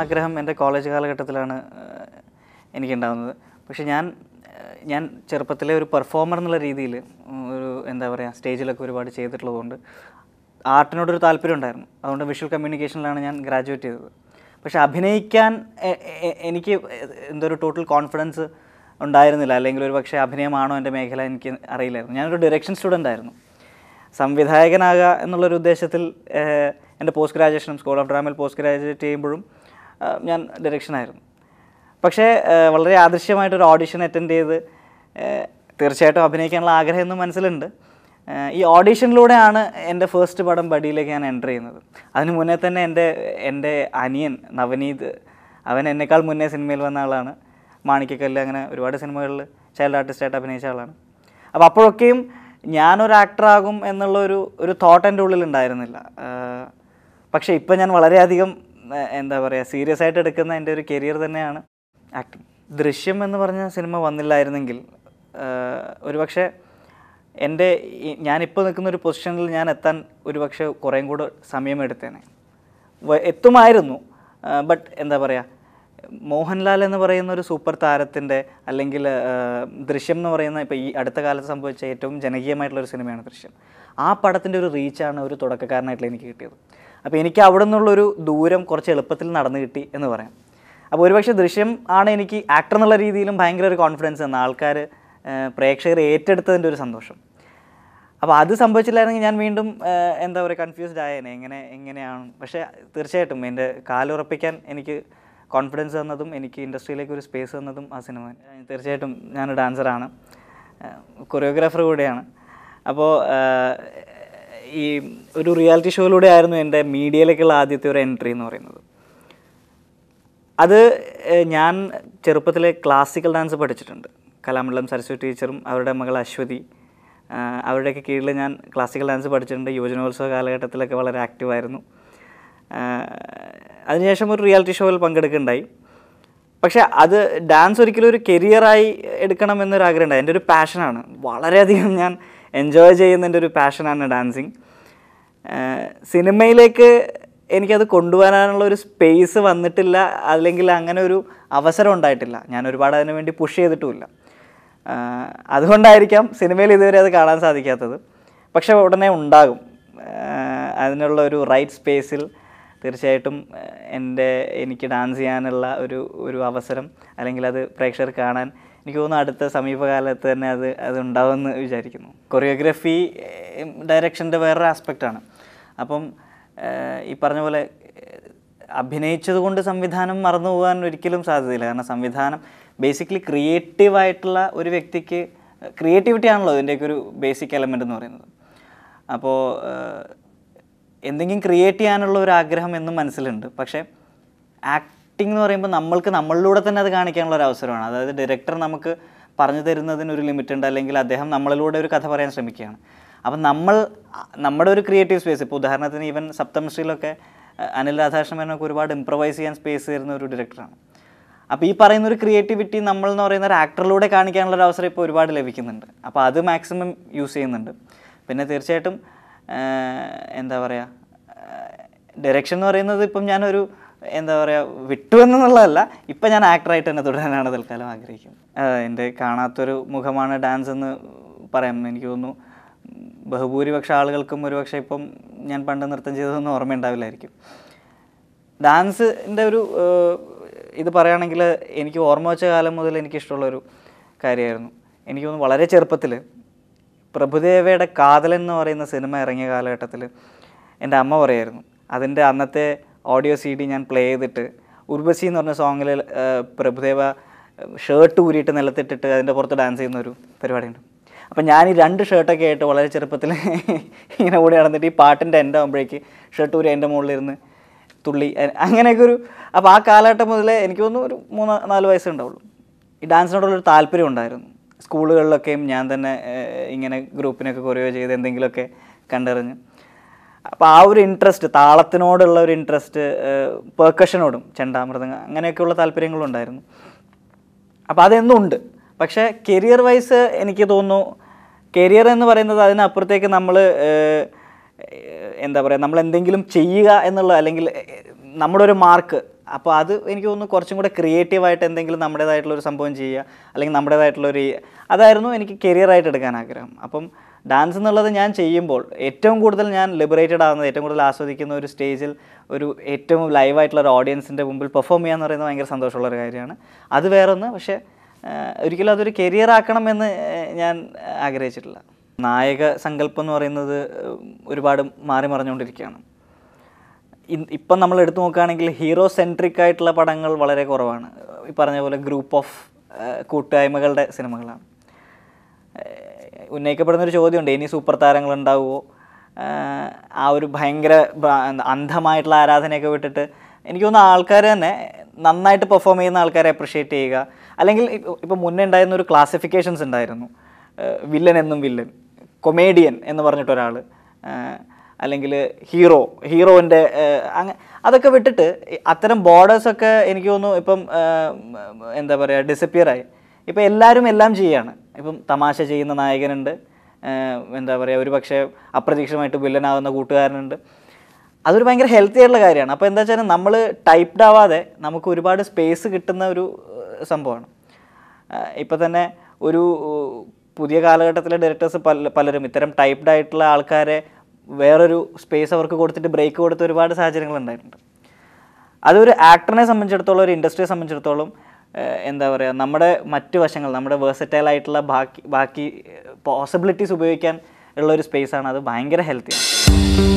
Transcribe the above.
ആഗ്രഹം എൻ്റെ കോളേജ് കാലഘട്ടത്തിലാണ് എനിക്കുണ്ടാകുന്നത്. പക്ഷേ ഞാൻ ചെറുപ്പത്തിലെ ഒരു പെർഫോമർ എന്നുള്ള രീതിയിൽ ഒരു എന്താ പറയുക സ്റ്റേജിലൊക്കെ ഒരുപാട് ചെയ്തിട്ടുള്ളതുകൊണ്ട് ആർട്ടിനോടൊരു താല്പര്യം ഉണ്ടായിരുന്നു. അതുകൊണ്ട് വിഷ്വൽ കമ്മ്യൂണിക്കേഷനിലാണ് ഞാൻ ഗ്രാജുവേറ്റ് ചെയ്തത്. പക്ഷെ അഭിനയിക്കാൻ എനിക്ക് എന്തോ ഒരു ടോട്ടൽ കോൺഫിഡൻസ് ഉണ്ടായിരുന്നില്ല, അല്ലെങ്കിൽ ഒരു പക്ഷേ അഭിനയമാണോ എൻ്റെ മേഖല എനിക്ക് അറിയില്ലായിരുന്നു. ഞാനൊരു ഡയറക്ഷൻ സ്റ്റുഡൻ്റ് ആയിരുന്നു. സംവിധായകനാകുക എന്നുള്ളൊരു ഉദ്ദേശത്തിൽ എൻ്റെ പോസ്റ്റ് ഗ്രാജുവേഷനും സ്കൂൾ ഓഫ് ഡ്രാമയിൽ പോസ്റ്റ് ഗ്രാജുവേറ്റ് ചെയ്യുമ്പോഴും ഞാൻ ഡയറക്ഷനായിരുന്നു. പക്ഷേ വളരെ ആദൃശ്യമായിട്ടൊരു ഓഡിഷൻ അറ്റൻഡ് ചെയ്ത് തീർച്ചയായിട്ടും അഭിനയിക്കാനുള്ള ആഗ്രഹം എന്നും മനസ്സിലുണ്ട്. ഈ ഓഡീഷനിലൂടെയാണ് എൻ്റെ ഫസ്റ്റ് പടം ബഡിയിലേക്ക് ഞാൻ എൻ്റർ ചെയ്യുന്നത്. അതിന് മുന്നേ തന്നെ എൻ്റെ അനിയൻ നവനീത്, അവൻ എന്നെക്കാൾ മുന്നേ സിനിമയിൽ വന്ന ആളാണ്. മാണിക്കക്കല്ല്, അങ്ങനെ ഒരുപാട് സിനിമകളിൽ ചൈൽഡ് ആർട്ടിസ്റ്റായിട്ട് അഭിനയിച്ച ആളാണ്. അപ്പോൾ അപ്പോഴൊക്കെയും ഞാനൊരു ആക്ടറാകും എന്നുള്ളൊരു തോട്ട് എൻ്റെ ഉള്ളിലുണ്ടായിരുന്നില്ല. പക്ഷേ ഇപ്പം ഞാൻ വളരെയധികം എന്താ പറയുക സീരിയസ് ആയിട്ട് എടുക്കുന്ന എൻ്റെ ഒരു കരിയർ തന്നെയാണ് ആക്ടിങ്. ദൃശ്യം എന്ന് പറഞ്ഞ സിനിമ വന്നില്ലായിരുന്നെങ്കിൽ ഒരുപക്ഷെ ഞാനിപ്പോൾ നിൽക്കുന്ന ഒരു പൊസിഷനിൽ ഞാൻ എത്താൻ ഒരുപക്ഷെ കുറേയും കൂടെ സമയമെടുത്തേനെ, എത്തുമായിരുന്നു. ബട്ട് എന്താ പറയുക, മോഹൻലാൽ എന്ന് പറയുന്ന ഒരു സൂപ്പർ താരത്തിൻ്റെ, അല്ലെങ്കിൽ ദൃശ്യം എന്ന് പറയുന്ന ഇപ്പോൾ ഈ അടുത്ത കാലത്ത് സംഭവിച്ച ഏറ്റവും ജനകീയമായിട്ടുള്ളൊരു സിനിമയാണ് ദൃശ്യം. ആ പടത്തിൻ്റെ ഒരു റീച്ചാണ് ഒരു തുടക്കക്കാരനായിട്ടുള്ള എനിക്ക് കിട്ടിയത്. അപ്പോൾ എനിക്ക് അവിടെ നിന്നുള്ളൊരു ദൂരം കുറച്ച് എളുപ്പത്തിൽ നടന്നു കിട്ടി എന്ന് പറയാം. അപ്പോൾ ഒരുപക്ഷെ ദൃശ്യം ആണ് എനിക്ക് ആക്ടർ എന്നുള്ള രീതിയിലും ഭയങ്കര ഒരു കോൺഫിഡൻസ് തന്ന, ആൾക്കാർ പ്രേക്ഷകർ ഏറ്റെടുത്തതിൻ്റെ ഒരു സന്തോഷം. അപ്പോൾ അത് സംഭവിച്ചില്ലായിരുന്നെങ്കിൽ ഞാൻ വീണ്ടും എന്താ പറയുക കൺഫ്യൂസ്ഡ് ആയേനെ, എങ്ങനെയാണ്. പക്ഷേ തീർച്ചയായിട്ടും എൻ്റെ കാലുറപ്പിക്കാൻ എനിക്ക് കോൺഫിഡൻസ് തന്നതും എനിക്ക് ഇൻഡസ്ട്രിയിലേക്ക് ഒരു സ്പേസ് തന്നതും ആ സിനിമ. തീർച്ചയായിട്ടും ഞാനൊരു ഡാൻസറാണ്, കൊറിയോഗ്രാഫർ കൂടെയാണ്. അപ്പോൾ ഈ ഒരു റിയാലിറ്റി ഷോയിലൂടെ ആയിരുന്നു എൻ്റെ മീഡിയയിലേക്കുള്ള ആദ്യത്തെ ഒരു എൻട്രി എന്ന് പറയുന്നത്. അത് ഞാൻ ചെറുപ്പത്തിലെ ക്ലാസിക്കൽ ഡാൻസ് പഠിച്ചിട്ടുണ്ട്. കലാമണ്ഡലം സരസ്വതി ടീച്ചറും അവരുടെ മകൾ അശ്വതി, അവരുടെയൊക്കെ കീഴിൽ ഞാൻ ക്ലാസിക്കൽ ഡാൻസ് പഠിച്ചിട്ടുണ്ട്. യുവജനോത്സവ കാലഘട്ടത്തിലൊക്കെ വളരെ ആക്റ്റീവായിരുന്നു. അതിനുശേഷം ഒരു റിയാലിറ്റി ഷോയിൽ പങ്കെടുക്കുകയുണ്ടായി. പക്ഷേ അത് ഡാൻസ് ഒരിക്കലും ഒരു കരിയറായി എടുക്കണം എന്നൊരാഗ്രഹം ഉണ്ടായി. എൻ്റെ ഒരു പാഷനാണ്, വളരെയധികം ഞാൻ എൻജോയ് ചെയ്യുന്ന എൻ്റെ ഒരു പാഷനാണ് ഡാൻസിങ്. സിനിമയിലേക്ക് എനിക്കത് കൊണ്ടുവരാനുള്ള ഒരു സ്പേസ് വന്നിട്ടില്ല, അല്ലെങ്കിൽ അങ്ങനെ ഒരു അവസരം ഉണ്ടായിട്ടില്ല. ഞാൻ ഒരുപാട് അതിനു വേണ്ടി പുഷ് ചെയ്തിട്ടുമില്ല. അതുകൊണ്ടായിരിക്കാം സിനിമയിൽ ഇതുവരെ അത് കാണാൻ സാധിക്കാത്തത്. പക്ഷെ ഉടനെ ഉണ്ടാകും. അതിനുള്ള ഒരു റൈറ്റ് സ്പേസിൽ തീർച്ചയായിട്ടും എനിക്ക് ഡാൻസ് ചെയ്യാനുള്ള ഒരു അവസരം, അല്ലെങ്കിൽ അത് പ്രേക്ഷകർ കാണാൻ എനിക്ക് തോന്നുന്നു അടുത്ത സമീപകാലത്ത് തന്നെ അത് ഉണ്ടാവുമെന്ന് വിചാരിക്കുന്നു. കൊറിയോഗ്രഫി ഡയറക്ഷൻ്റെ വേറൊരു ആസ്പെക്റ്റാണ്. അപ്പം ഈ പറഞ്ഞ പോലെ അഭിനയിച്ചത് കൊണ്ട് സംവിധാനം മറന്നു പോകാൻ ഒരിക്കലും സാധ്യതയില്ല. കാരണം സംവിധാനം ബേസിക്കലി ക്രിയേറ്റീവായിട്ടുള്ള ഒരു വ്യക്തിക്ക്, ക്രിയേറ്റിവിറ്റി ആണല്ലോ ഇതിൻ്റെയൊക്കെ ഒരു ബേസിക് എലമെൻ്റ് എന്ന് പറയുന്നത്. അപ്പോൾ എന്തെങ്കിലും ക്രിയേറ്റ് ചെയ്യാനുള്ള ഒരു ആഗ്രഹം എന്നും മനസ്സിലുണ്ട്. പക്ഷേ ആക്ടിംഗ് എന്ന് പറയുമ്പോൾ നമ്മളിലൂടെ തന്നെ അത് കാണിക്കാനുള്ള ഒരു അവസരമാണ്. അതായത് ഡയറക്ടർ നമുക്ക് പറഞ്ഞു തരുന്നതിനൊരു ലിമിറ്റ് ഉണ്ട്, അല്ലെങ്കിൽ അദ്ദേഹം നമ്മളിലൂടെ ഒരു കഥ പറയാൻ ശ്രമിക്കുകയാണ്. അപ്പം നമ്മുടെ ഒരു ക്രിയേറ്റീവ് സ്പേസ്, ഇപ്പോൾ ഉദാഹരണത്തിന് ഈവൻ സപ്തമിശ്രീയിലൊക്കെ അനിൽ രാധാകൃഷ്ണനൊക്കെ ഒരുപാട് ഇംപ്രവൈസ് ചെയ്യാൻ സ്പേസ് തരുന്ന ഒരു ഡയറക്ടറാണ്. അപ്പോൾ ഈ പറയുന്ന ഒരു ക്രിയേറ്റിവിറ്റി നമ്മൾ എന്ന് പറയുന്ന ഒരു ആക്ടറിലൂടെ കാണിക്കാനുള്ളൊരു അവസരം ഇപ്പോൾ ഒരുപാട് ലഭിക്കുന്നുണ്ട്. അപ്പോൾ അത് മാക്സിമം യൂസ് ചെയ്യുന്നുണ്ട്. പിന്നെ തീർച്ചയായിട്ടും എന്താ പറയുക, ഡയറക്ഷൻ എന്ന് പറയുന്നത് ഇപ്പം ഞാനൊരു എന്താ പറയുക വിട്ടു എന്നുള്ളതല്ല, ഇപ്പം ഞാൻ ആക്ടറായിട്ട് തന്നെ തുടരാനാണ് തൽക്കാലം ആഗ്രഹിക്കുന്നത്. എൻ്റെ കാണാത്തൊരു മുഖമാണ് ഡാൻസ് എന്ന് പറയാം. എനിക്ക് തോന്നുന്നു ബഹുഭൂരിപക്ഷ ആളുകൾക്കും ഒരുപക്ഷെ ഇപ്പം ഞാൻ പണ്ട് നൃത്തം ചെയ്തതൊന്നും ഓർമ്മയുണ്ടാവില്ലായിരിക്കും. ഡാൻസിൻ്റെ ഇത് പറയുകയാണെങ്കിൽ എനിക്ക് ഓർമ്മ വെച്ച കാലം മുതൽ എനിക്കിഷ്ടമുള്ളൊരു കാര്യമായിരുന്നു. എനിക്ക് തോന്നുന്നു വളരെ ചെറുപ്പത്തിൽ പ്രഭുദേവയുടെ കാതലൻ എന്ന് പറയുന്ന സിനിമ ഇറങ്ങിയ കാലഘട്ടത്തിൽ എൻ്റെ അമ്മ പറയായിരുന്നു, അതിൻ്റെ അന്നത്തെ ഓഡിയോ CD ഞാൻ പ്ലേ ചെയ്തിട്ട് ഉർവശി എന്ന് പറഞ്ഞ സോങ്ങിൽ പ്രഭുദേവ ഷർട്ട് ഊരിയിട്ട് നിലത്തിട്ടിട്ട് അതിൻ്റെ പുറത്ത് ഡാൻസ് ചെയ്യുന്നൊരു പരിപാടിയുണ്ട്. അപ്പം ഞാൻ ഈ 2 ഷർട്ടൊക്കെ ആയിട്ട് വളരെ ചെറുപ്പത്തിൽ ഇങ്ങനെ ഓടി നടന്നിട്ട് ഈ പാട്ടിൻ്റെ എൻ്റെ ആകുമ്പോഴേക്ക് ഷർട്ട് ഊരി എൻ്റെ മുകളിലിരുന്ന് തുള്ളി, അങ്ങനെയൊക്കെ അപ്പോൾ ആ കാലഘട്ടം മുതലേ എനിക്ക് തോന്നുന്നു ഒരു 3-4 വയസ്സുണ്ടാവുള്ളൂ. ഈ ഡാൻസിനോടുള്ളൊരു താല്പര്യം ഉണ്ടായിരുന്നു. സ്കൂളുകളിലൊക്കെയും ഞാൻ തന്നെ ഇങ്ങനെ ഗ്രൂപ്പിനൊക്കെ കൊറിയോ ചെയ്ത് എന്തെങ്കിലുമൊക്കെ കണ്ടറിഞ്ഞ്, അപ്പോൾ ആ ഒരു ഇൻട്രസ്റ്റ്, താളത്തിനോടുള്ള ഒരു ഇൻട്രസ്റ്റ്, പെർക്കഷനോടും ചെണ്ടാമൃതങ്ങ അങ്ങനെയൊക്കെയുള്ള താല്പര്യങ്ങളും ഉണ്ടായിരുന്നു. അപ്പോൾ അതെന്നും ഉണ്ട്. പക്ഷേ കരിയർ വൈസ് എനിക്ക് തോന്നുന്നു കരിയർ എന്ന് പറയുന്നത് അതിനപ്പുറത്തേക്ക് നമ്മൾ എന്താ പറയുക, നമ്മൾ എന്തെങ്കിലും ചെയ്യുക എന്നുള്ള, അല്ലെങ്കിൽ നമ്മുടെ ഒരു മാർക്ക് അപ്പോൾ അത് എനിക്ക് തോന്നുന്നു കുറച്ചും കൂടെ ക്രിയേറ്റീവായിട്ട് എന്തെങ്കിലും നമ്മുടേതായിട്ടുള്ളൊരു സംഭവം ചെയ്യുക, അല്ലെങ്കിൽ നമ്മുടേതായിട്ടുള്ളൊരു അതായിരുന്നു എനിക്ക് കരിയറായിട്ട് എടുക്കാൻ ആഗ്രഹം. അപ്പം ഡാൻസ് എന്നുള്ളത് ഞാൻ ചെയ്യുമ്പോൾ ഏറ്റവും കൂടുതൽ ഞാൻ ലിബറേറ്റഡ് ആവുന്നത്, ഏറ്റവും കൂടുതൽ ആസ്വദിക്കുന്ന ഒരു സ്റ്റേജിൽ ഒരു ഏറ്റവും ലൈവായിട്ടുള്ള ഒരു ഓഡിയൻസിൻ്റെ മുമ്പിൽ പെർഫോം ചെയ്യുക എന്ന് പറയുന്നത് ഭയങ്കര സന്തോഷമുള്ളൊരു കാര്യമാണ്. അത് വേറൊന്ന്. പക്ഷേ ഒരിക്കലും അതൊരു കരിയറാക്കണമെന്ന് ഞാൻ ആഗ്രഹിച്ചിട്ടില്ല. നായക സങ്കല്പം എന്ന് പറയുന്നത് ഒരുപാട് മാറി മറിഞ്ഞുകൊണ്ടിരിക്കുകയാണ്. ഇപ്പം നമ്മൾ എടുത്തു നോക്കുകയാണെങ്കിൽ ഹീറോ സെൻട്രിക് ആയിട്ടുള്ള പടങ്ങൾ വളരെ കുറവാണ്. ഈ പറഞ്ഞ പോലെ ഗ്രൂപ്പ് ഓഫ് കൂട്ടായ്മകളുടെ സിനിമകളാണ്. ഉന്നയിക്കപ്പെടുന്നൊരു ചോദ്യമുണ്ട്, ഇനി സൂപ്പർ താരങ്ങൾ ഉണ്ടാവുമോ? ആ ഒരു ഭയങ്കര അന്ധമായിട്ടുള്ള ആരാധനയൊക്കെ വിട്ടിട്ട് എനിക്ക് തോന്നുന്ന ആൾക്കാർ തന്നെ നന്നായിട്ട് പെർഫോം ചെയ്യുന്ന ആൾക്കാരെ അപ്രിഷ്യേറ്റ് ചെയ്യുക. അല്ലെങ്കിൽ ഇപ്പോൾ മുന്നേ ഉണ്ടായിരുന്ന ഒരു ക്ലാസിഫിക്കേഷൻസ് ഉണ്ടായിരുന്നു, വില്ലൻ എന്നും വില്ലൻ, കൊമേഡിയൻ എന്ന് പറഞ്ഞിട്ടൊരാൾ, അല്ലെങ്കിൽ ഹീറോൻ്റെ അതൊക്കെ വിട്ടിട്ട് അത്തരം ബോർഡേഴ്സൊക്കെ എനിക്ക് തോന്നുന്നു ഇപ്പം എന്താ പറയുക ഡിസപ്പിയറായി. ഇപ്പം എല്ലാവരും എല്ലാം ചെയ്യുകയാണ്. ഇപ്പം തമാശ ചെയ്യുന്ന നായകനുണ്ട്, എന്താ പറയുക ഒരു പക്ഷേ അപ്രതീക്ഷിതമായിട്ട് വില്ലനാകുന്ന കൂട്ടുകാരനുണ്ട്. അതൊരു ഭയങ്കര ഹെൽത്തി ആയിട്ടുള്ള കാര്യമാണ്. അപ്പോൾ എന്താ വെച്ചാൽ നമ്മൾ ടൈപ്ഡ് ആവാതെ നമുക്ക് ഒരുപാട് സ്പേസ് കിട്ടുന്ന ഒരു സംഭവമാണ്. ഇപ്പം തന്നെ ഒരു പുതിയ കാലഘട്ടത്തിലെ ഡയറക്ടേഴ്സ് പലരും ഇത്തരം ടൈപ്ഡ് ആയിട്ടുള്ള ആൾക്കാരെ വേറൊരു സ്പേസ് അവർക്ക് കൊടുത്തിട്ട് ബ്രേക്ക് കൊടുത്ത ഒരുപാട് സാഹചര്യങ്ങളുണ്ടായിട്ടുണ്ട്. അതൊരു ആക്ടറിനെ സംബന്ധിച്ചിടത്തോളം, ഒരു ഇൻഡസ്ട്രിയെ സംബന്ധിച്ചിടത്തോളം എന്താ പറയുക, നമ്മുടെ മറ്റു വശങ്ങൾ, നമ്മുടെ വേഴ്സറ്റൈലായിട്ടുള്ള ബാക്കി പോസിബിലിറ്റീസ് ഉപയോഗിക്കാൻ ഉള്ളൊരു സ്പേസാണ്. അത് ഭയങ്കര ഹെൽത്തിയാണ്.